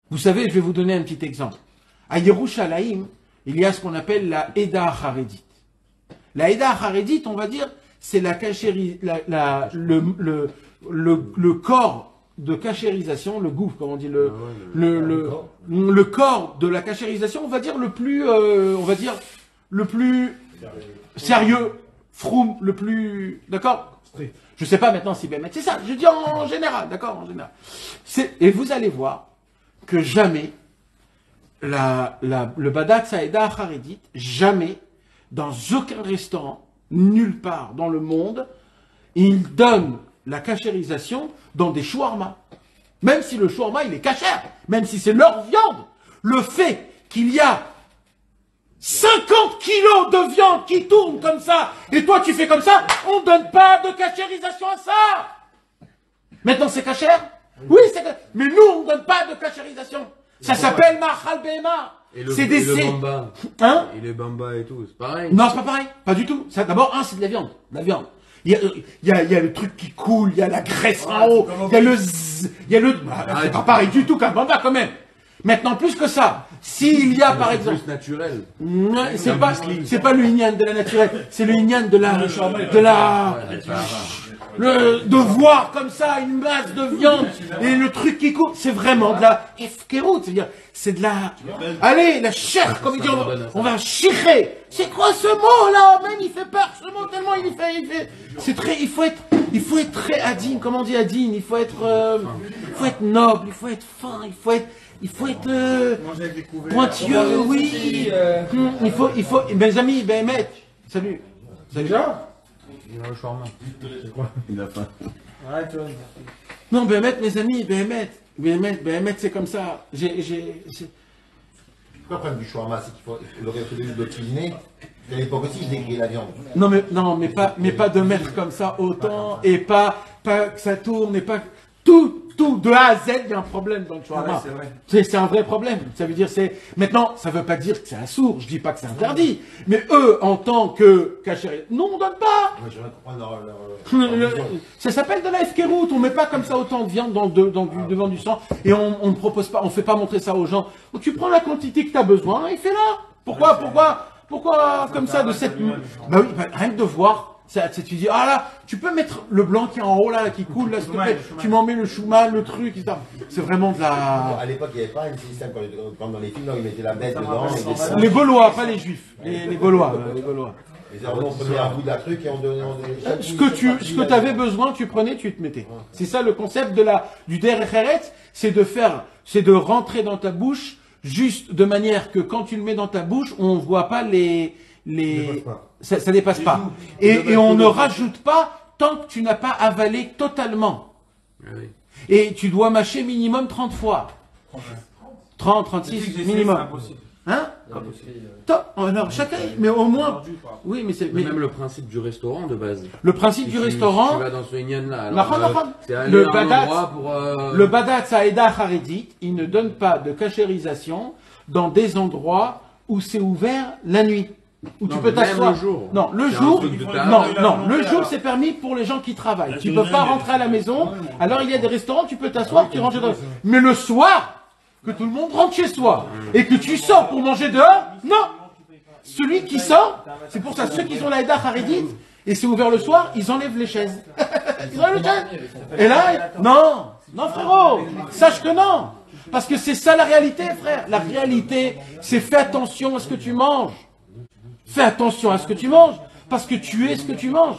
Vous savez, je vais vous donner un petit exemple. À Yerushalayim, il y a ce qu'on appelle la Eda Haredit. La Eda Haredit, on va dire, c'est la le corps de cachérisation, le gouffre, comme on dit, le corps de la cachérisation, on va dire le plus sérieux, froum, le plus, d'accord? Je sais pas maintenant si Bémet, c'est ça, je dis en général, d'accord, en général. Et vous allez voir que jamais le Badat Saïda Haredit, jamais, dans aucun restaurant, nulle part dans le monde, il donne la cachérisation dans des shawarma. Même si le shawarma, il est cachère, même si c'est leur viande, le fait qu'il y a 50 kilos de viande qui tourne comme ça, et toi tu fais comme ça, on ne donne pas de cachérisation à ça. Maintenant c'est cachère? Oui, c'est cachère. Mais nous, on ne donne pas de cachérisation. Ça s'appelle Mahal Behema. C'est des... Et le bamba. Hein? Et les bamba et tout, c'est pareil. Non, c'est pas pareil. Pas du tout. D'abord, c'est de la viande. De la viande. Il y a le truc qui coule, il y a la graisse en haut, il y a le zzz, il y a le... c'est pas pareil du tout qu'un bamba quand même. Maintenant, plus que ça, s'il y a par exemple... C'est plus naturel. C'est pas le ignan de la naturelle, c'est le ignan de de voir comme ça une masse de viande et le truc qui coule, c'est vraiment de la efkerout, c'est-à-dire c'est de la... Allez, la chair, comme ils disent, on va chirer. C'est quoi ce mot-là? Même il fait peur, ce mot, tellement il fait... C'est très... Il faut être très adine, comment on dit adine? Il faut être noble, il faut être fin, il faut être pointilleux, oui. Il faut... Mes amis, Bémet, salut. Déjà? Il a le shawarma. C'est quoi? Il a faim. Ouais, tu vois. Non, Bémet, mes amis, Bémet, c'est comme ça. Pourquoi le problème du shawarma, c'est qu'il aurait fallu le cuisiner. À l'époque aussi, ils grillent la viande. Non, mais pas de mettre comme ça autant, et pas que ça tourne, et pas... Tout, de A à Z, il y a un problème dans le shawarma. C'est un vrai problème. Ça veut dire, maintenant, ça veut pas dire que c'est un sourd, je dis pas que c'est interdit. Mais eux, en tant que cachéristes, non, on donne pas. Moi, j'aimerais comprendre leur ça s'appelle de la efkerout. On met pas comme ça autant de viande devant du sang, et on ne propose pas, on fait pas montrer ça aux gens. Donc, tu prends la quantité que tu as besoin, et fais-la. Pourquoi comme ça de cette... Bah oui, rien que de voir. Tu dis, ah là, tu peux mettre le blanc qui est en haut là, qui coule là, s'il te plaît. Tu m'en mets le chouma, le truc, etc. C'est vraiment de la... À l'époque, il n'y avait pas un système comme dans les films, là, ils mettaient la bête dedans. Les Gaulois, pas les Juifs. Les Gaulois. Les Arabes, on prenait un bout de la truc et on donnait... Ce que tu avais besoin, tu prenais, tu te mettais. C'est ça le concept du Derech Eretz, c'est de rentrer dans ta bouche juste de manière que quand tu le mets dans ta bouche, on ne voit pas ça dépasse pas. Et on ne rajoute pas tant que tu n'as pas avalé totalement. Oui. Et tu dois mâcher minimum 30 fois. 30, 36 minimum. Hein? Alors chacun, mais au moins... Oui, mais même le principe du restaurant de base. Le principe du restaurant... Tu vas dans ce ignan là. Le Badat Saïda Haredit, il ne donne pas de cachérisation dans des endroits où c'est ouvert la nuit. Où tu peux t'asseoir. Non, le jour, c'est permis pour les gens qui travaillent. Tu ne peux pas rentrer à la maison. Alors il y a des restaurants, tu peux t'asseoir, tu rentres chez toi. Mais le soir, que tout le monde rentre chez soi et que tu sors pour manger dehors, non. Celui qui sort, c'est pour ça, ceux qui ont la Eda Haredit, et c'est ouvert le soir, ils enlèvent les chaises. Ils enlèvent les chaises. Et là, non frérot, sache que non. Parce que c'est ça la réalité, frère. La réalité, c'est fais attention à ce que tu manges. Fais attention à ce que tu manges, parce que tu es ce que tu manges.